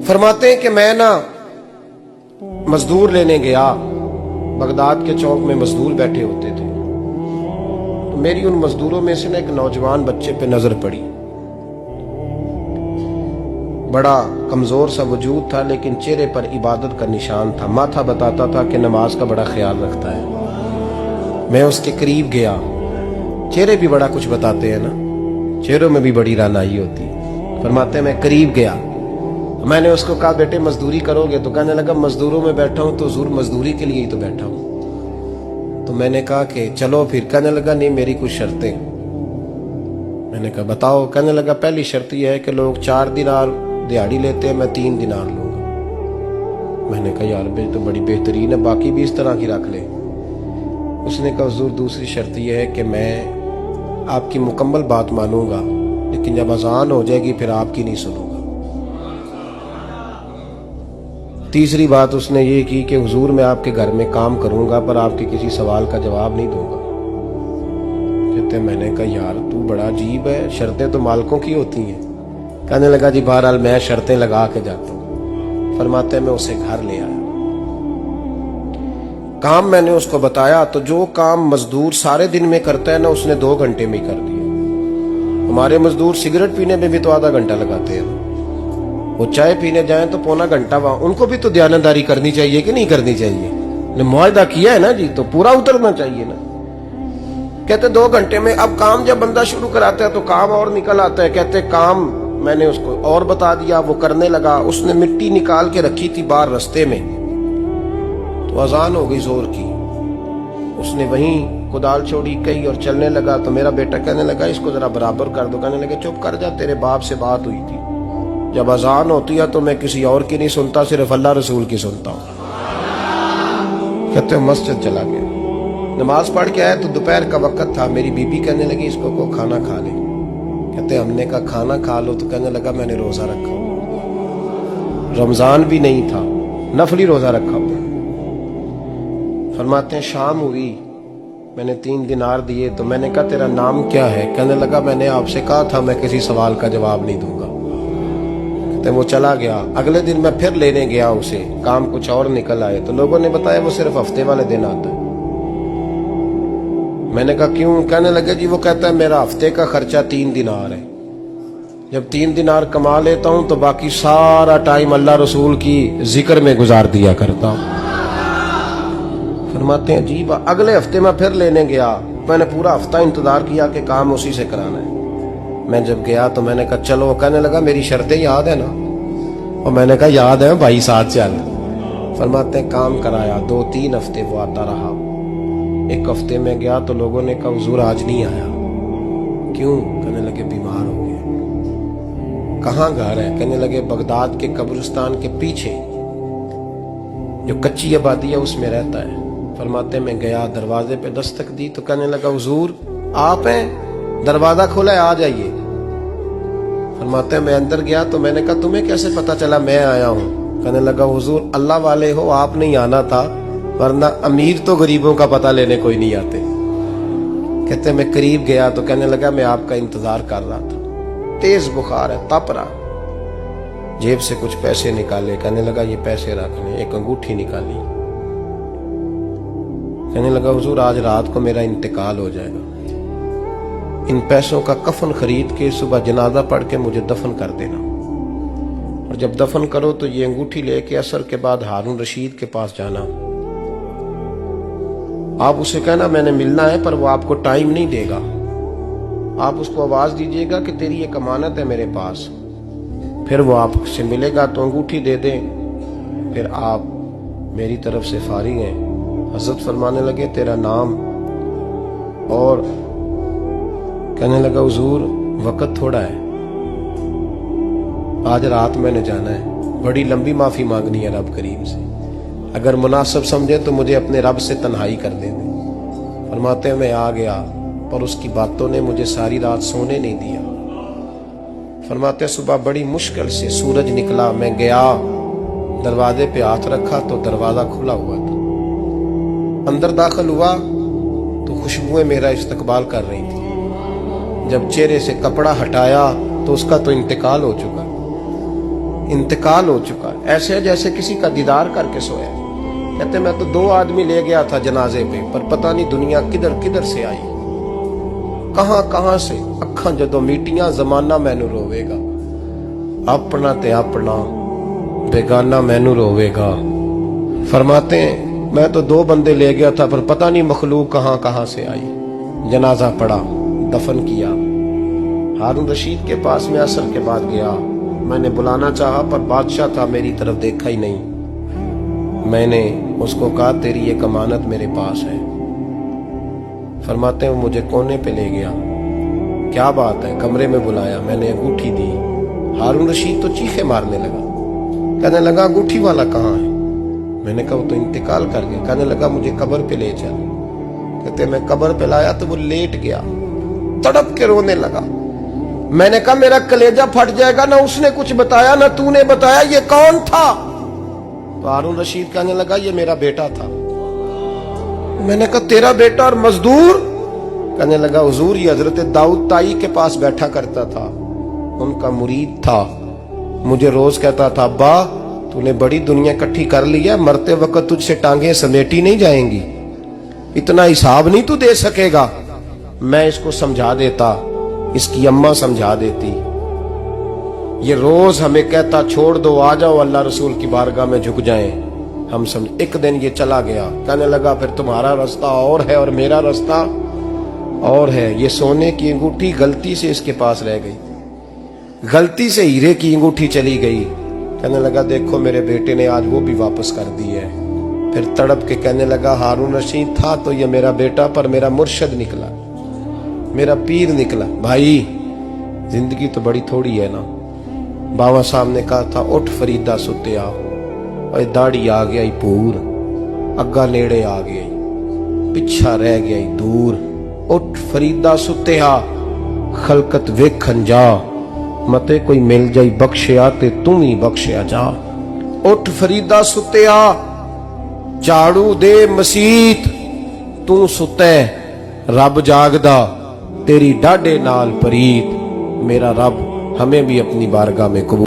फरमाते हैं कि मैं ना मजदूर लेने गया, बगदाद के चौक में मजदूर बैठे होते थे, तो मेरी उन मजदूरों में से ना एक नौजवान बच्चे पे नजर पड़ी। बड़ा कमजोर सा वजूद था, लेकिन चेहरे पर इबादत का निशान था। माथा बताता था कि नमाज का बड़ा ख्याल रखता है। मैं उसके करीब गया। चेहरे भी बड़ा कुछ बताते हैं ना, चेहरों में भी बड़ी रानाई होती है। फरमाते हैं मैं करीब गया, मैंने उसको कहा बेटे मजदूरी करोगे? तो कहने लगा मजदूरों में बैठा हूं तो हुजूर मजदूरी के लिए ही तो बैठा हूं। तो मैंने कहा कि चलो फिर। कहने लगा नहीं मेरी कुछ शर्तें। मैंने कहा बताओ? कहने लगा पहली शर्त यह है कि लोग 4 दिनार दिहाड़ी लेते हैं, मैं 3 दिनार लूंगा। मैंने कहा यार भाई तो बड़ी बेहतरीन है, बाकी भी इस तरह की रख ले। उसने कहा हुजूर दूसरी शर्त यह है कि मैं आपकी मुकम्मल बात मानूंगा, लेकिन जब अजान हो जाएगी फिर आपकी नहीं सुनूंगा। तीसरी बात उसने ये की कि हुजूर मैं आपके घर में काम करूंगा पर आपके किसी सवाल का जवाब नहीं दूंगा। कहते मैंने कहा यार तू बड़ा अजीब है, शर्तें तो मालिकों की होती हैं। कहने लगा जी बहरहाल मैं शर्तें लगा के जाता हूं। फरमाते मैं उसे घर ले आया, काम मैंने उसको बताया, तो जो काम मजदूर सारे दिन में करता है ना उसने 2 घंटे में ही कर दिया। हमारे मजदूर सिगरेट पीने में भी तो आधा घंटा लगाते हैं, वो चाय पीने जाएं तो पौना घंटा वहां। उनको भी तो दयानतदारी करनी चाहिए कि नहीं करनी चाहिए? ने मुआहदा किया है ना जी, तो पूरा उतरना चाहिए ना। कहते 2 घंटे में। अब काम जब बंदा शुरू कराता है तो काम और निकल आता है। कहते काम मैंने उसको और बता दिया, वो करने लगा। उसने मिट्टी निकाल के रखी थी बाहर रास्ते में, तो अजान हो गई जोर की। उसने वहीं कुदाल छोड़ी कही और चलने लगा। तो मेरा बेटा कहने लगा इसको जरा बराबर कर दो। कहने लगे चुप कर जा, तेरे बाप से बात हुई थी, जब अजान होती है तो मैं किसी और की नहीं सुनता, सिर्फ अल्लाह रसूल की सुनता हूं। कहते मस्जिद चला गया, नमाज पढ़ के आया तो दोपहर का वक्त था। मेरी बीबी कहने लगी इसको को खाना खा ले। कहते हमने कहा खाना खा लो, तो कहने लगा मैंने रोजा रखा हुआ, रमजान भी नहीं था, नफली रोजा रखा हुआ। फरमाते हैं शाम हुई, मैंने 3 दिनार दिए। तो मैंने कहा तेरा नाम क्या है? कहने लगा मैंने आपसे कहा था मैं किसी सवाल का जवाब नहीं दूंगा। कहते वो चला गया। अगले दिन मैं फिर लेने गया उसे, काम कुछ और निकल आए। तो लोगों ने बताया वो सिर्फ हफ्ते वाले दिन आता है। मैंने कहा क्यों? कहने लगे जी वो कहता है मेरा हफ्ते का खर्चा 3 दिनार है, जब 3 दिनार कमा लेता हूं तो बाकी सारा टाइम अल्लाह रसूल की जिक्र में गुजार दिया करता हूं। फरमाते हैं अजीब। अगले हफ्ते मैं फिर लेने गया, मैंने पूरा हफ्ता इंतजार किया कि काम उसी से कराना है। मैं जब गया तो मैंने कहा चलो। कहने लगा मेरी शर्तें याद है ना? और मैंने कहा याद है भाई साथ चल। फरमाते हैं काम कराया, 2-3 हफ्ते वो आता रहा। एक हफ्ते में गया तो लोगों ने कहा हुजूर आज नहीं आया। क्यों? कहने लगे बीमार हो गए। कहाँ घर है? कहने लगे बगदाद के कब्रिस्तान के पीछे जो कच्ची आबादी है उसमें रहता है। फरमाते मैं गया, दरवाजे पे दस्तक दी तो कहने लगा हुजूर आप हैं? दरवाजा खोला है, आ जाइए। फरमाते मैं अंदर गया तो मैंने कहा तुम्हें कैसे पता चला मैं आया हूं? कहने लगा हुजूर अल्लाह वाले हो, आप नहीं आना था, वरना अमीर तो गरीबों का पता लेने कोई नहीं आते। कहते मैं करीब गया तो कहने लगा मैं आपका इंतजार कर रहा था, तेज बुखार है, तप रहा। जेब से कुछ पैसे निकाले, कहने लगा ये पैसे रख लें। एक अंगूठी निकाली, कहने लगा हुजूर आज रात को मेरा इंतकाल हो जाएगा, इन पैसों का कफन खरीद के सुबह जनाजा पढ़ के मुझे दफन कर देना, और जब दफन करो तो ये अंगूठी लेके असर के बाद हारून रशीद के पास जाना। आप उसे कहना मैंने मिलना है पर वो आपको टाइम नहीं देगा। आप उसको आवाज दीजिएगा कि तेरी एक अमानत है मेरे पास, फिर वो आपसे मिलेगा तो अंगूठी दे दें, फिर आप मेरी तरफ से फारिग हैं। हजरत फरमाने लगे तेरा नाम? और कहने लगा हुजूर वक्त थोड़ा है, आज रात मैंने जाना है, बड़ी लंबी माफी मांगनी है रब करीम से, अगर मुनासिब समझे तो मुझे अपने रब से तन्हाई कर दे। फरमाते मैं आ गया पर उसकी बातों ने मुझे सारी रात सोने नहीं दिया। फरमाते सुबह बड़ी मुश्किल से सूरज निकला, मैं गया दरवाजे पे हाथ रखा तो दरवाजा खुला हुआ था। अंदर दाखिल हुआ तो खुशबुएं मेरा इस्तकबाल कर रही थी। जब चेहरे से कपड़ा हटाया तो उसका तो इंतकाल हो चुका। इंतकाल हो चुका है, ऐसे जैसे किसी का दीदार करके सोया। कहते मैं तो 2 आदमी ले गया था जनाजे पे, पर पता नहीं दुनिया किधर किधर से आई, कहां कहां से। अखां जदों मीटियां जमाना मैनू रोवेगा, अपना ते अपना बेगाना मैनू रोवेगा। फरमाते हैं मैं तो 2 बंदे ले गया था, पर पता नहीं मखलूक कहां कहां से आई। जनाजा पड़ा, दफन किया। हारून रशीद के पास में असर के बाद गया, मैंने बुलाना चाहा पर बादशाह था, मेरी तरफ देखा ही नहीं। मैंने उसको कहा तेरी एक अमानत मेरे पास है। फरमाते हैं वो मुझे कोने पे ले गया, क्या बात है, कमरे में बुलाया, मैंने अंगूठी दी। हारून रशीद तो चीखे मारने लगा, कहने लगा अंगूठी वाला कहाँ है? मैंने कहा वो तो इंतकाल कर गया। कहने लगा मुझे कब्र पे ले चल। कहते मैं कब्र पे लाया तो वो लेट गया, तड़प के रोने लगा। मैंने कहा मेरा कलेजा फट जाएगा, ना उसने कुछ बताया ना तूने बताया, ये कौन था? तो हारून रशीद कहने लगा ये मेरा बेटा था। मैंने कहा तेरा बेटा और मजदूर? कहने लगा हुजूर ये हजरत दाऊद ताई के पास बैठा करता था, उनका मुरीद था, मुझे रोज कहता था अब्बा तूने बड़ी दुनिया इकट्ठी कर ली है, मरते वक्त तुझसे टांगे समेटी नहीं जाएंगी, इतना हिसाब नहीं तू दे सकेगा। मैं इसको समझा देता, इसकी अम्मा समझा देती। ये रोज हमें कहता छोड़ दो, आ जाओ अल्लाह रसूल की बारगाह में झुक जाएं। हम समझ। एक दिन ये चला गया, कहने लगा फिर तुम्हारा रास्ता और है और मेरा रास्ता और है। ये सोने की अंगूठी गलती से इसके पास रह गई, गलती से हीरे की अंगूठी चली गई। कहने लगा देखो मेरे बेटे ने आज वो भी वापस कर दी है। फिर तड़प के कहने लगा हारून रशीद था तो ये मेरा बेटा, पर मेरा मुर्शद निकला, मेरा पीर निकला। भाई जिंदगी तो बड़ी थोड़ी है ना। बाबा साहब ने कहा था उठ फरीदा सुत्या, और दाढ़ी आ गया पूर, अग्गा नेड़े आ गया, पिछा रह गया दूर। उठ फरीदा सुत्या खलकत वेखन जा, मते कोई मिल जाई बख्शिया ते तू ही बख्शिया जा। उठ फरीदा सुत्या झाड़ू दे मसीत, तू सुते रब जागदा, तेरी डाडे नाल परीत। मेरा रब हमें भी अपनी बारगाह में कबूल